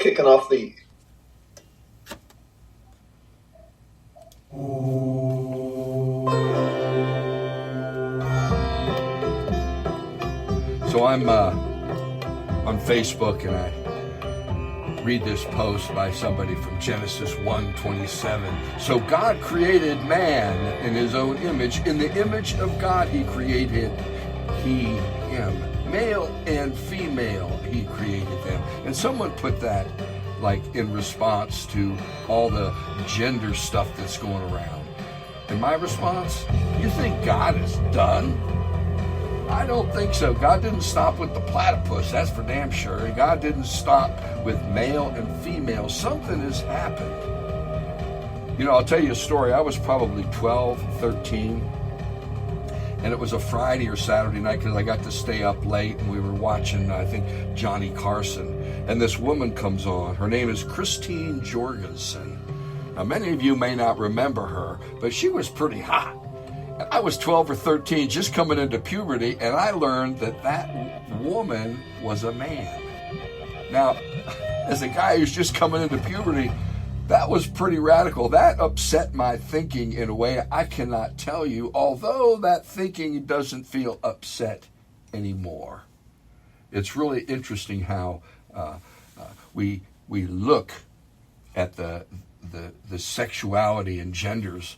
kicking off the... So I'm on Facebook, and I read this post by somebody from Genesis 1:27. So God created man in his own image. In the image of God he created him. Male and female he created them. And someone put that like in response to all the gender stuff that's going around. And my response, you think God is done? I don't think so. God didn't stop with the platypus, that's for damn sure. And God didn't stop with male and female. Something has happened. You know, I'll tell you a story. I was probably 12, 13, and it was a Friday or Saturday night because I got to stay up late, and we were watching, I think, Johnny Carson. And this woman comes on. Her name is Christine Jorgensen. Now, many of you may not remember her, but she was pretty hot. I was 12 or 13, just coming into puberty, and I learned that that woman was a man. Now, as a guy who's just coming into puberty, that was pretty radical. That upset my thinking in a way I cannot tell you, although that thinking doesn't feel upset anymore. It's really interesting how we look at the sexuality and genders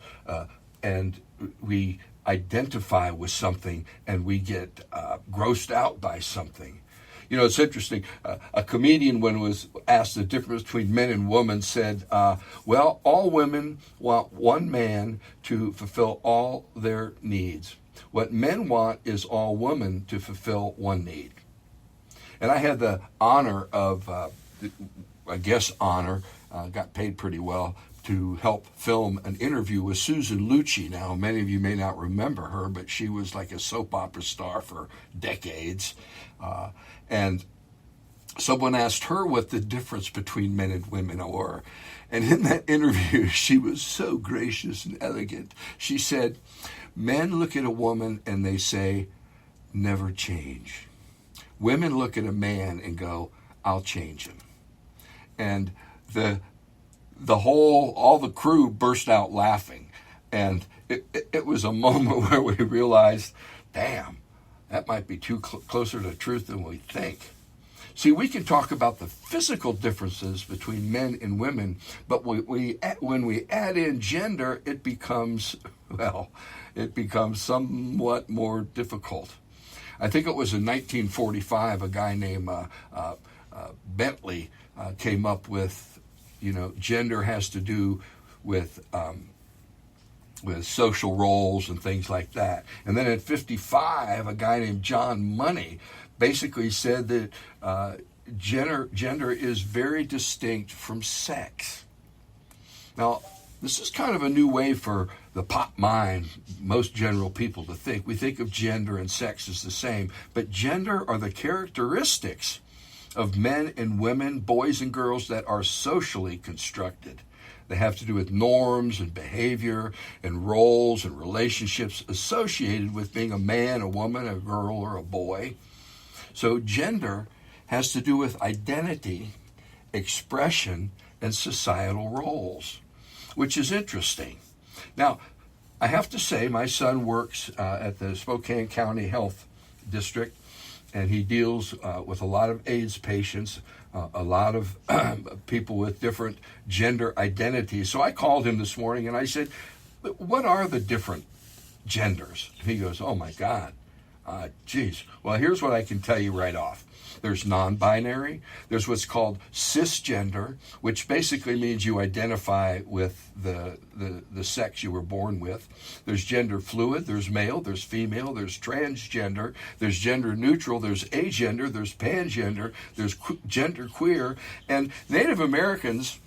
and we identify with something, and we get grossed out by something. You know, it's interesting. A comedian, when was asked the difference between men and women, said, well, all women want one man to fulfill all their needs. What men want is all women to fulfill one need. And I had the honor of, got paid pretty well, to help film an interview with Susan Lucci. Now, many of you may not remember her, but she was like a soap opera star for decades. And someone asked her what the difference between men and women were. And in that interview, she was so gracious and elegant. She said, men look at a woman and they say, never change. Women look at a man and go, I'll change him. And all the crew burst out laughing. And it was a moment where we realized, damn, that might be closer to truth than we think. See, we can talk about the physical differences between men and women, but when we add in gender, it becomes somewhat more difficult. I think it was in 1945, a guy named Bentley came up with, gender has to do with social roles and things like that. And then at 55, a guy named John Money basically said that gender is very distinct from sex. Now, this is kind of a new way for the pop mind, most general people to think. We think of gender and sex as the same, but gender are the characteristics of men and women, boys and girls that are socially constructed. They have to do with norms and behavior and roles and relationships associated with being a man, a woman, a girl, or a boy. So gender has to do with identity, expression, and societal roles, which is interesting. Now, I have to say, my son works at the Spokane County Health District, and he deals with a lot of AIDS patients, a lot of people with different gender identities. So I called him this morning and I said, what are the different genders? And he goes, oh my God, geez. Well, here's what I can tell you right off. There's non-binary. There's what's called cisgender, which basically means you identify with the sex you were born with. There's gender fluid. There's male. There's female. There's transgender. There's gender neutral. There's agender. There's pangender. There's gender queer. And Native Americans,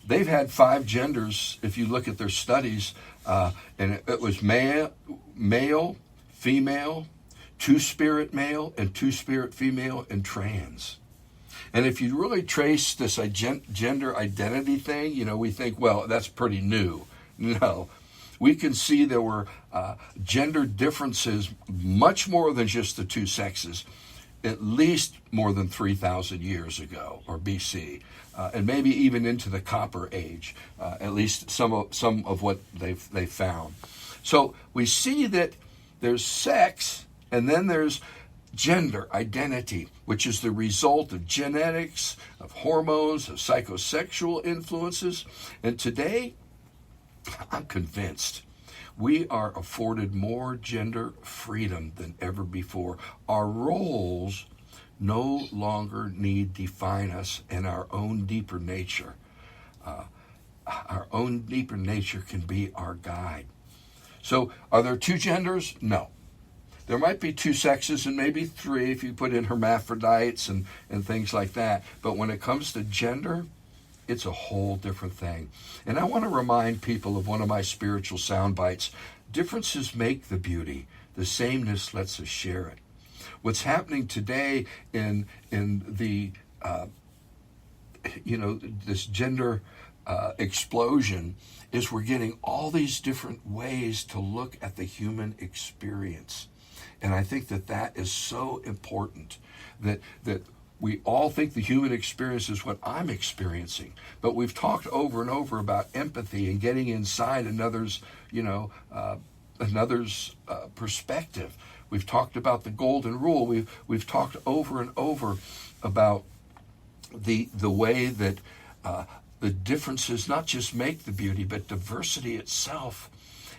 they've had 5 genders if you look at their studies. And it was male, female, two-spirit male, and two-spirit female, and trans. And if you really trace this gender identity thing, we think, well, that's pretty new. No. We can see there were gender differences much more than just the two sexes. at least more than 3,000 years ago, or BC, and maybe even into the Copper Age, at least some of what they found. So we see that there's sex, and then there's gender identity, which is the result of genetics, of hormones, of psychosexual influences. And today, I'm convinced we are afforded more gender freedom than ever before. Our roles no longer need define us in our own deeper nature. Our own deeper nature can be our guide. So are there two genders? No. There might be two sexes and maybe three if you put in hermaphrodites and things like that. But when it comes to gender, it's a whole different thing. And I want to remind people of one of my spiritual sound bites. Differences make the beauty. The sameness lets us share it. What's happening today in the this gender explosion is we're getting all these different ways to look at the human experience. And I think that is so important, that we all think the human experience is what I'm experiencing, but we've talked over and over about empathy and getting inside another's perspective. We've talked about the golden rule. We've talked over and over about the way that the differences not just make the beauty, but diversity itself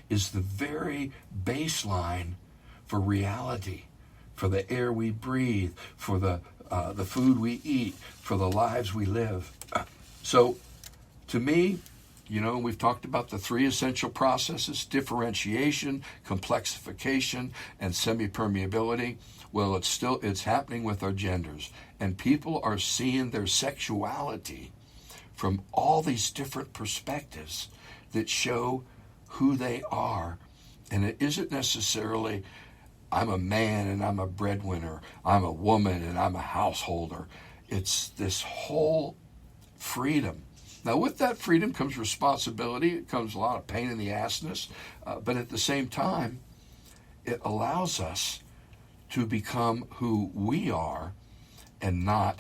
is the very baseline for reality, for the air we breathe, for the food we eat, for the lives we live. So, to me, we've talked about the three essential processes: differentiation, complexification, and semi-permeability. Well, it's happening with our genders, and people are seeing their sexuality from all these different perspectives that show who they are. And it isn't necessarily, I'm a man and I'm a breadwinner, I'm a woman and I'm a householder. It's this whole freedom. Now, with that freedom comes responsibility. It comes a lot of pain in the assness. But at the same time, it allows us to become who we are and not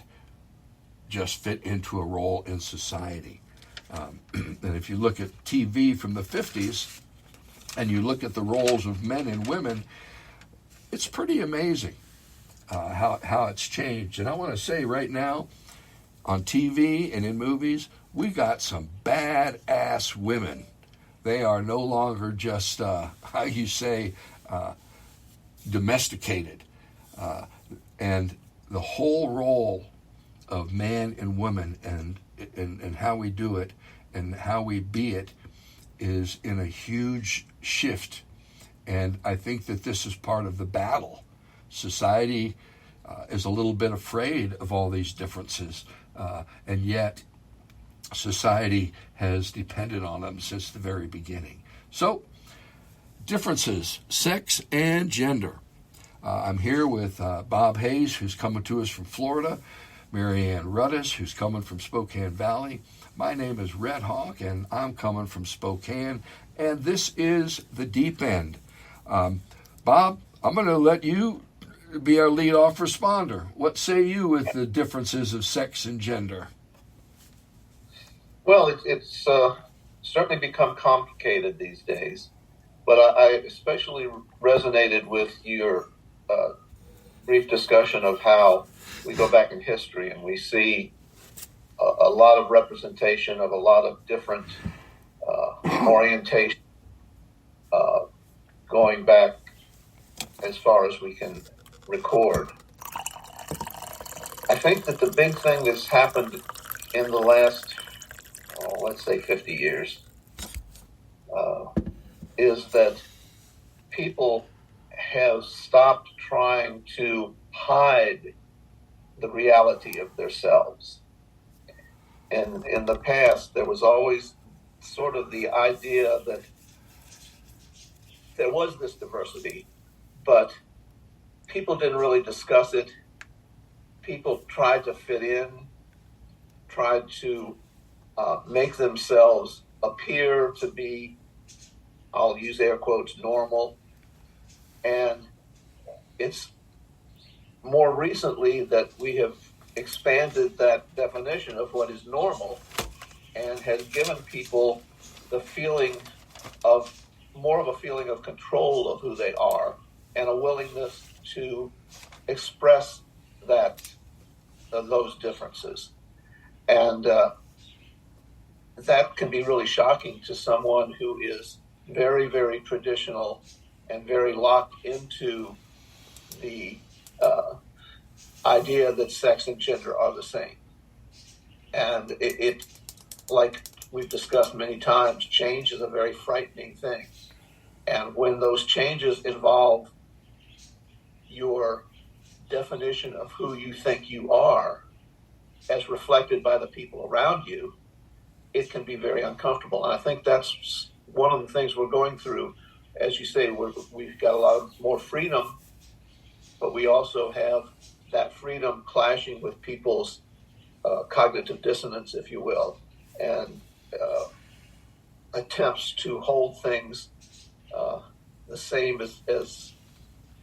just fit into a role in society. And if you look at TV from the 50s and you look at the roles of men and women, it's pretty amazing how it's changed. And I want to say right now, on TV and in movies, we got some badass women. They are no longer just, domesticated. And the whole role of man and woman and how we do it and how we be it is in a huge shift. And I think that this is part of the battle. Society is a little bit afraid of all these differences, and yet society has depended on them since the very beginning. So, differences, sex and gender. I'm here with Bob Hayes, who's coming to us from Florida, Marianne Rudis, who's coming from Spokane Valley. My name is Red Hawk, and I'm coming from Spokane, and this is The Deep End. Bob, I'm going to let you be our lead-off responder. What say you with the differences of sex and gender? Well, it's certainly become complicated these days, but I especially resonated with your brief discussion of how we go back in history and we see a lot of representation of a lot of different orientation going back as far as we can record. I think that the big thing that's happened in the last, let's say 50 years, is that people have stopped trying to hide the reality of themselves. And in the past, there was always sort of the idea that there was this diversity, but people didn't really discuss it. People tried to fit in, tried to make themselves appear to be, I'll use air quotes, normal. And it's more recently that we have expanded that definition of what is normal and has given people the feeling of more of a feeling of control of who they are and a willingness to express that those differences. And that can be really shocking to someone who is very, very traditional and very locked into the idea that sex and gender are the same. And it, like we've discussed many times, change is a very frightening thing. And when those changes involve your definition of who you think you are, as reflected by the people around you, it can be very uncomfortable. And I think that's one of the things we're going through. As you say, we've got a lot more freedom, but we also have that freedom clashing with people's cognitive dissonance, if you will, and attempts to hold things the same as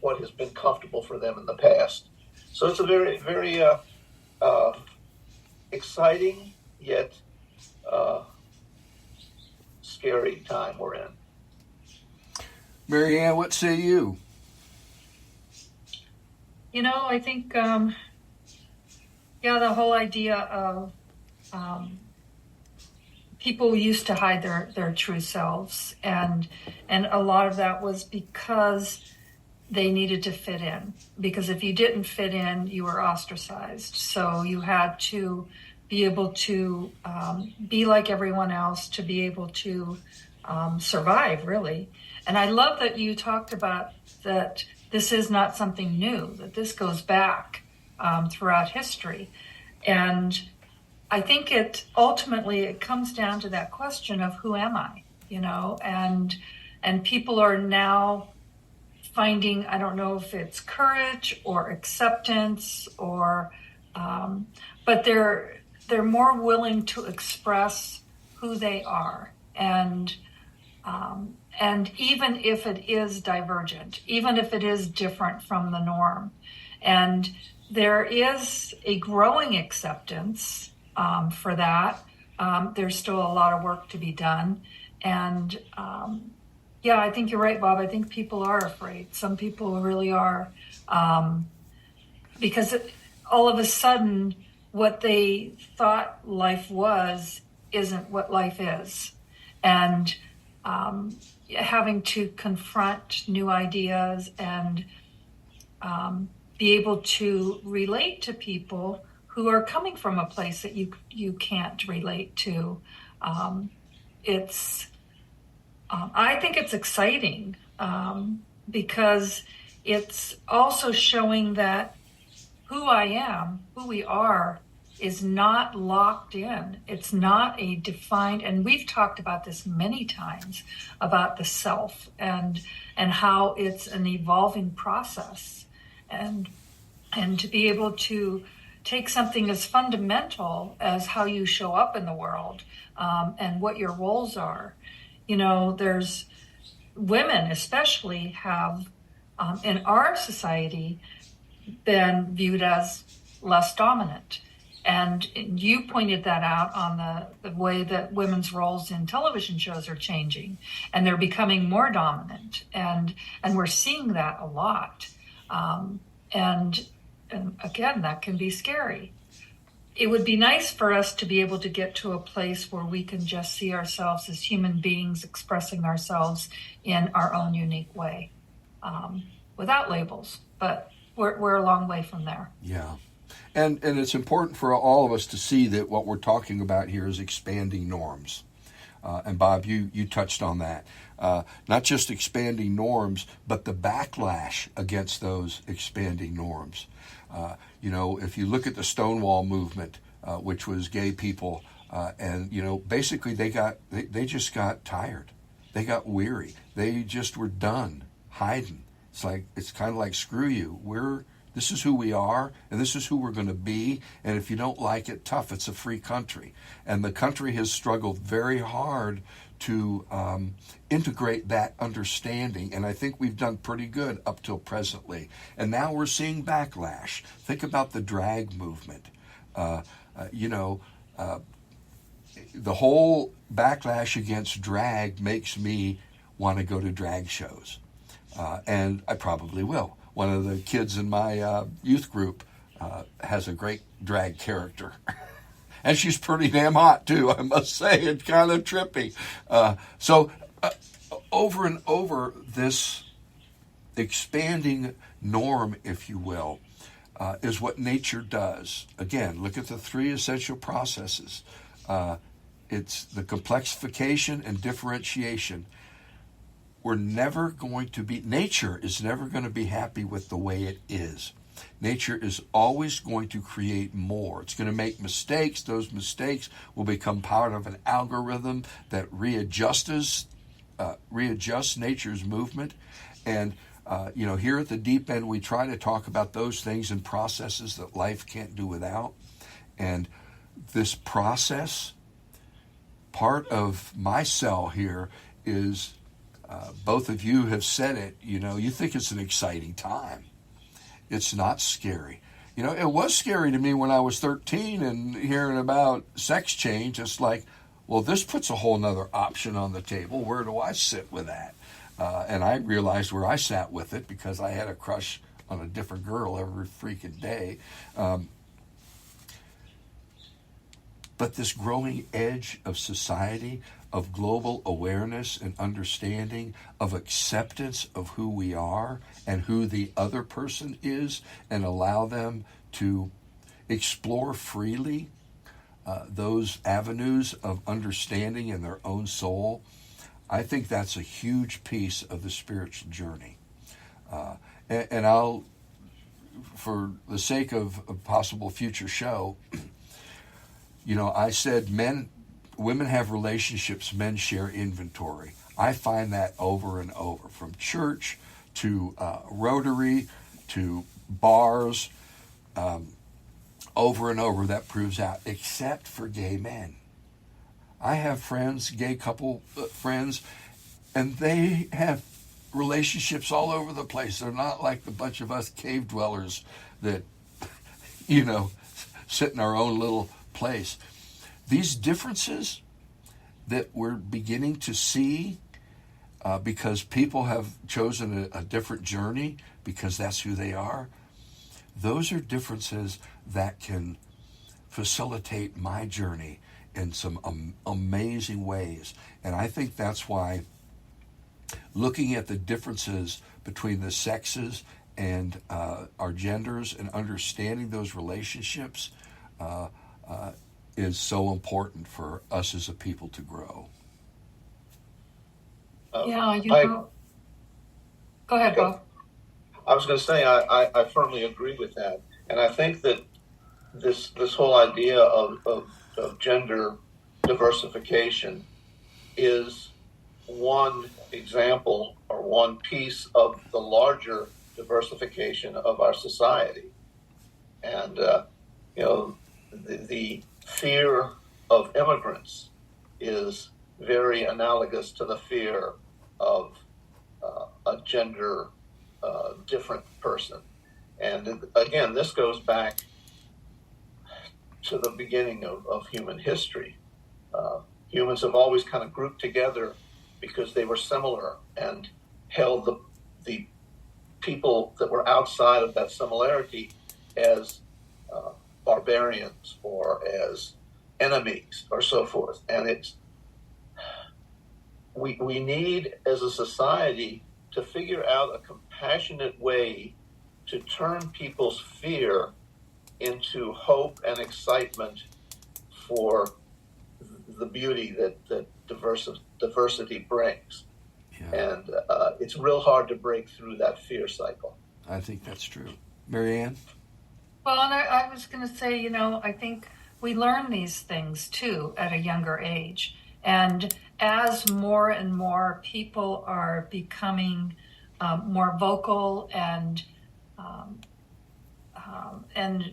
what has been comfortable for them in the past. So it's a very, very exciting yet scary time we're in. Mary Ann, what say you? I think, the whole idea of people used to hide their true selves, and a lot of that was because they needed to fit in. Because if you didn't fit in, you were ostracized. So you had to be able to be like everyone else, to be able to survive, really. And I love that you talked about that this is not something new, that this goes back throughout history. And I think it comes down to that question of who am I, and people are now finding, I don't know if it's courage or acceptance or, but they're more willing to express who they are. And even if it is divergent, even if it is different from the norm, and there is a growing acceptance for that. There's still a lot of work to be done. And I think you're right, Bob. I think people are afraid. Some people really are. Because all of a sudden, what they thought life was isn't what life is. And having to confront new ideas and be able to relate to people who are coming from a place that you can't relate to. I think it's exciting because it's also showing that who I am, who we are, is not locked in. It's not a defined, and we've talked about this many times, about the self and how it's an evolving process. And to be able to take something as fundamental as how you show up in the world and what your roles are. There's women especially have in our society been viewed as less dominant. And you pointed that out on the way that women's roles in television shows are changing, and they're becoming more dominant. And we're seeing that a lot. And again, that can be scary. It would be nice for us to be able to get to a place where we can just see ourselves as human beings expressing ourselves in our own unique way, without labels. But we're a long way from there. Yeah. And it's important for all of us to see that what we're talking about here is expanding norms. And Bob, you touched on that. Not just expanding norms, but the backlash against those expanding norms. If you look at the Stonewall movement, which was gay people, and basically they just got tired. They got weary. They just were done hiding. It's kind of like, screw you. We're This is who we are, and this is who we're going to be. And if you don't like it, tough. It's a free country. And the country has struggled very hard to integrate that understanding. And I think we've done pretty good up till presently. And now we're seeing backlash. Think about the drag movement. The whole backlash against drag makes me want to go to drag shows. And I probably will. One of the kids in my youth group has a great drag character. And she's pretty damn hot, too, I must say. It's kind of trippy. So over and over, this expanding norm, if you will, is what nature does. Again, look at the three essential processes. It's the complexification and differentiation. Nature is never going to be happy with the way it is. Nature is always going to create more. It's going to make mistakes. Those mistakes will become part of an algorithm that readjusts nature's movement. And, here at the deep end, we try to talk about those things and processes that life can't do without. And this process, part of my cell here is, both of you have said it, you think it's an exciting time. It's not scary. It was scary to me when I was 13 and hearing about sex change. It's like, well, this puts a whole nother option on the table. Where do I sit with that? And I realized where I sat with it because I had a crush on a different girl every freaking day. But this growing edge of society, of global awareness and understanding, of acceptance of who we are and who the other person is, and allow them to explore freely those avenues of understanding in their own soul, I think that's a huge piece of the spiritual journey. And I'll, for the sake of a possible future show, I said women have relationships, men share inventory. I find that over and over, from church to Rotary to bars, over and over that proves out, except for gay men. I have friends, gay couple friends, and they have relationships all over the place. They're not like the bunch of us cave dwellers that, sit in our own little place. These differences that we're beginning to see because people have chosen a different journey because that's who they are, those are differences that can facilitate my journey in some amazing ways. And I think that's why looking at the differences between the sexes and our genders and understanding those relationships is so important for us as a people to grow. Go ahead, Bob. I was going to say I firmly agree with that, and I think that this whole idea of gender diversification is one example or one piece of the larger diversification of our society, and the fear of immigrants is very analogous to the fear of a gender different person. And again, this goes back to the beginning of human history. Humans have always kind of grouped together because they were similar and held the people that were outside of that similarity as barbarians or as enemies or so forth. And we need as a society to figure out a compassionate way to turn people's fear into hope and excitement for the beauty that diversity brings. Yeah. And it's real hard to break through that fear cycle. I think that's true. Marianne? Well, and I was going to say, I think we learn these things too at a younger age. And as more and more people are becoming more vocal and and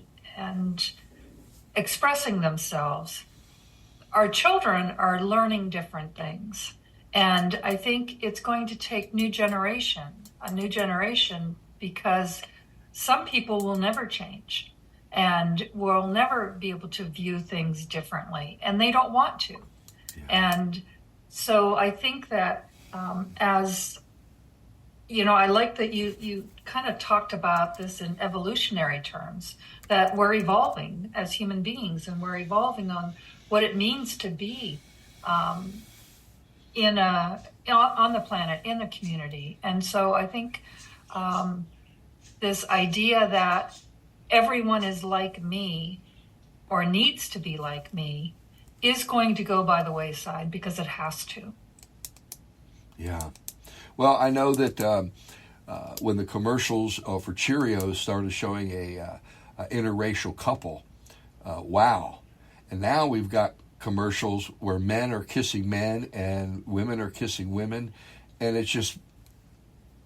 expressing themselves. Our children are learning different things. And I think it's going to take a new generation, because some people will never change and will never be able to view things differently, and they don't want to. Yeah. And so I think that as you know, I like that you kind of talked about this in evolutionary terms, that we're evolving as human beings, and we're evolving on what it means to be on the planet, in the community. And so I think this idea that everyone is like me or needs to be like me is going to go by the wayside, because it has to. Yeah. Well, I know that when the commercials for Cheerios started showing a interracial couple, wow. And now we've got commercials where men are kissing men and women are kissing women, and it's just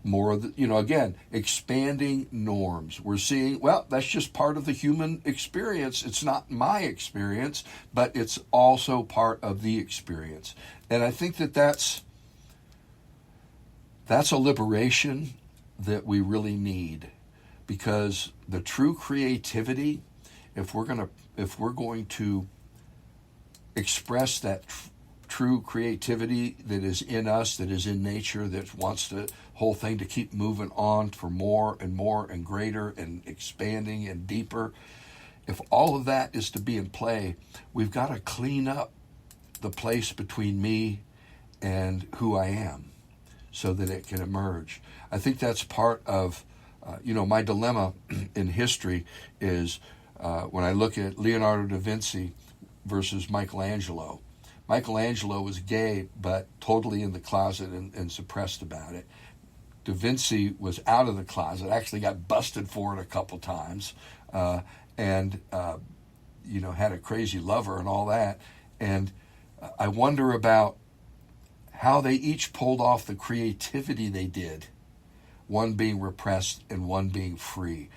more of the, again, expanding norms. We're seeing, well, that's just part of the human experience. It's not my experience, but it's also part of the experience. And I think that that's a liberation that we really need, because the true creativity, if we're going to express that true creativity that is in us, that is in nature, that wants the whole thing to keep moving on for more and more and greater and expanding and deeper, if all of that is to be in play, we've got to clean up the place between me and who I am, so that it can emerge. I think that's part of, my dilemma in history is when I look at Leonardo da Vinci versus Michelangelo. Michelangelo was gay, but totally in the closet and suppressed about it. Da Vinci was out of the closet, actually got busted for it a couple times, and had a crazy lover and all that. And I wonder about how they each pulled off the creativity they did, one being repressed and one being free.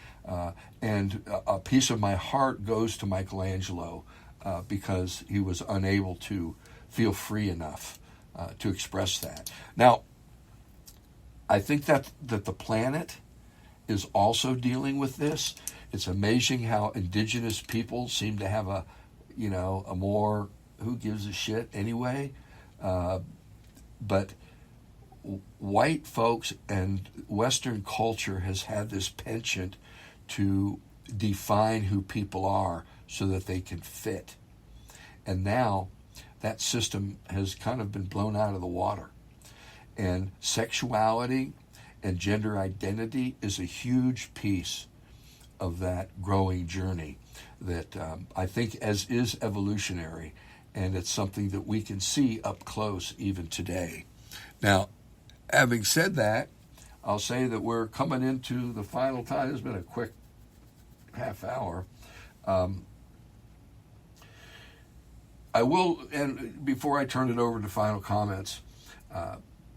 And a piece of my heart goes to Michelangelo because he was unable to feel free enough to express that. Now, I think that the planet is also dealing with this. It's amazing how indigenous people seem to have a more who gives a shit anyway. But white folks and Western culture has had this penchant to define who people are so that they can fit. And now that system has kind of been blown out of the water. And sexuality and gender identity is a huge piece of that growing journey that I think is evolutionary. And it's something that we can see up close even today. Now, having said that, I'll say that we're coming into the final time. It's been a quick half hour. I will, and before I turn it over to final comments,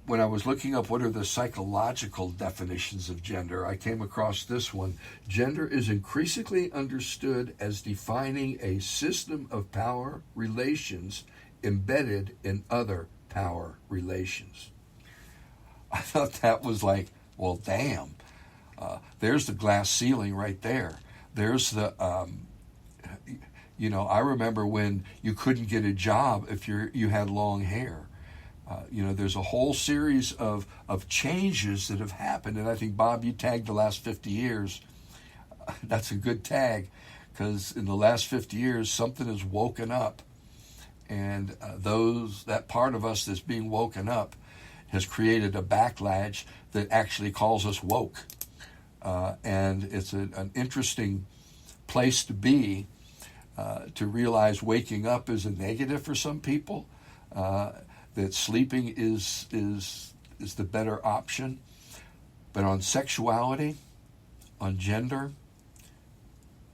when I was looking up what are the psychological definitions of gender, I came across this one. Gender is increasingly understood as defining a system of power relations embedded in other power relations. I thought that was like, well, damn. There's the glass ceiling right there. There's the, I remember when you couldn't get a job if you had long hair. There's a whole series of changes that have happened, and I think, Bob, you tagged the last 50 years. That's a good tag, because in the last 50 years, something has woken up, and that part of us that's being woken up has created a backlash that actually calls us woke. And it's an interesting place to be, to realize waking up is a negative for some people, that sleeping is the better option. But on sexuality, on gender,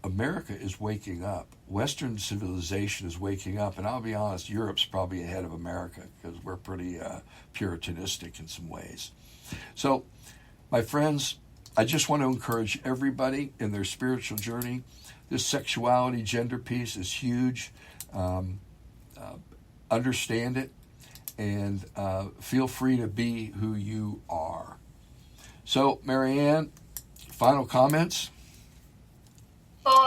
America is waking up. Western civilization is waking up. And I'll be honest, Europe's probably ahead of America because we're pretty puritanistic in some ways. So, my friends, I just want to encourage everybody in their spiritual journey. This sexuality, gender piece is huge. Understand it, and feel free to be who you are. So, Marianne, final comments? Well,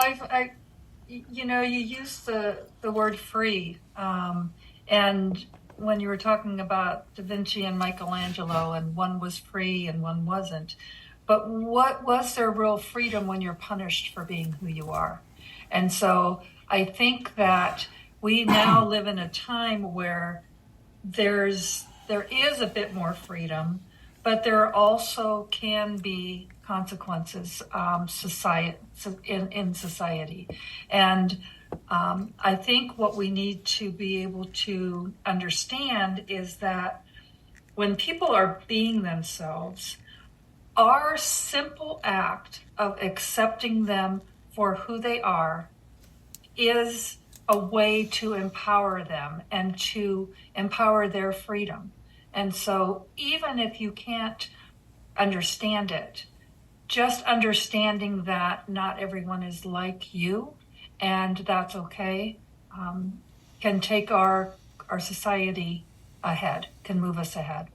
you used the word free, and when you were talking about Da Vinci and Michelangelo, and one was free and one wasn't. But what was there real freedom when you're punished for being who you are? And so I think that we now live in a time where there is a bit more freedom, but there also can be consequences in society. And I think what we need to be able to understand is that when people are being themselves, our simple act of accepting them for who they are is a way to empower them and to empower their freedom. And so even if you can't understand it, just understanding that not everyone is like you, and that's okay, can take our society ahead, can move us ahead.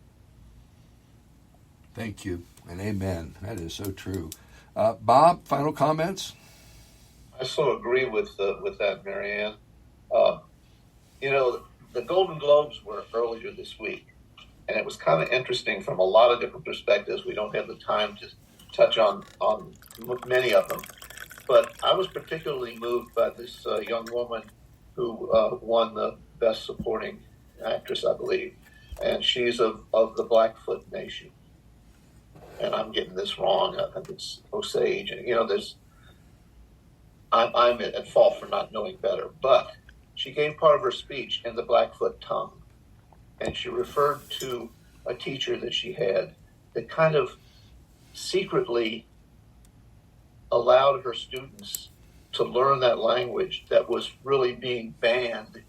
Thank you, and amen. That is so true. Bob, final comments? I so agree with that, Marianne. The Golden Globes were earlier this week, and it was kind of interesting from a lot of different perspectives. We don't have the time to touch on many of them, but I was particularly moved by this young woman who won the Best Supporting Actress, I believe, and she's of the Blackfoot Nation. And I'm getting this wrong. I think it's Osage. And, I'm at fault for not knowing better. But she gave part of her speech in the Blackfoot tongue. And she referred to a teacher that she had that kind of secretly allowed her students to learn that language that was really being banned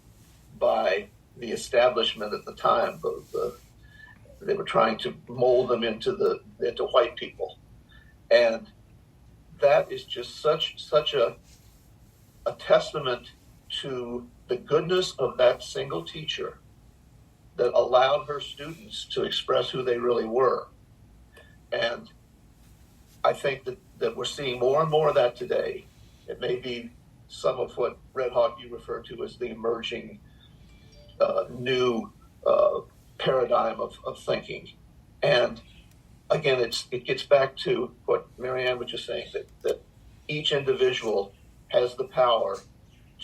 by the establishment at the time. They were trying to mold them into white people. And that is just such a testament to the goodness of that single teacher that allowed her students to express who they really were. And I think that we're seeing more and more of that today. It may be some of what Red Hawk you refer to as the emerging new paradigm of thinking. And again, it gets back to what Marianne was just saying, that each individual has the power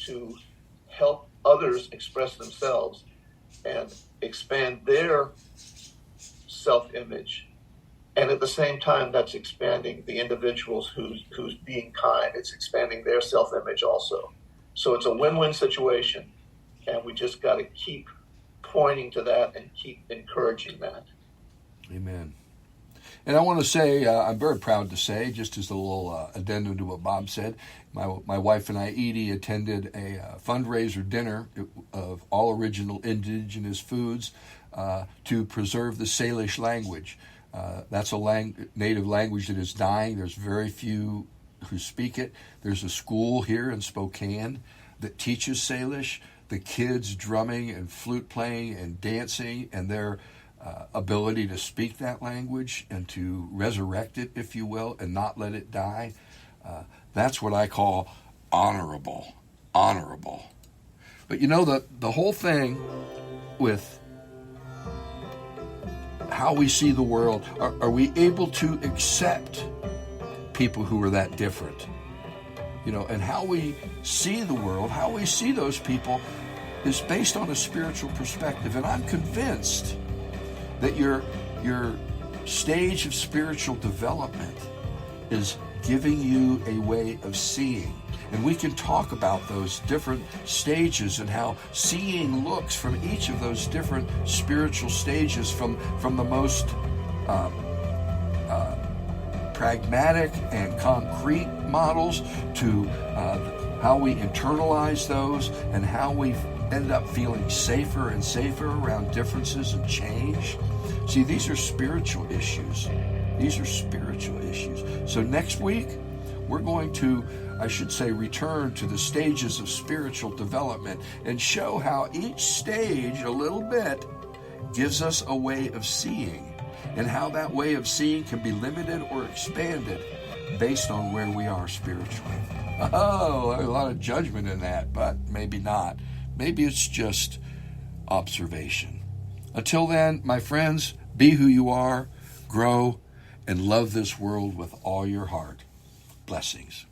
to help others express themselves and expand their self-image. And at the same time, that's expanding the individuals who's being kind. It's expanding their self-image also. So it's a win-win situation, and we just got to keep pointing to that and keep encouraging that. Amen. And I want to say, I'm very proud to say, just as a little addendum to what Bob said, my wife and I, Edie, attended a fundraiser dinner of all original indigenous foods to preserve the Salish language. That's a native language that is dying. There's very few who speak it. There's a school here in Spokane that teaches Salish. The kids drumming and flute playing and dancing, and their ability to speak that language and to resurrect it, if you will, and not let it die. That's what I call honorable. But the whole thing with how we see the world, are we able to accept people who are that different? And how we see the world, how we see those people is based on a spiritual perspective. And I'm convinced that your stage of spiritual development is giving you a way of seeing. And we can talk about those different stages and how seeing looks from each of those different spiritual stages, from the most pragmatic and concrete models to how we internalize those and how we end up feeling safer and safer around differences and change. See, these are spiritual issues. These are spiritual issues. So next week, we're going to, I should say, return to the stages of spiritual development and show how each stage, a little bit, gives us a way of seeing, and how that way of seeing can be limited or expanded based on where we are spiritually. Oh, there's a lot of judgment in that, but maybe not. Maybe it's just observation. Until then, my friends, be who you are, grow, and love this world with all your heart. Blessings.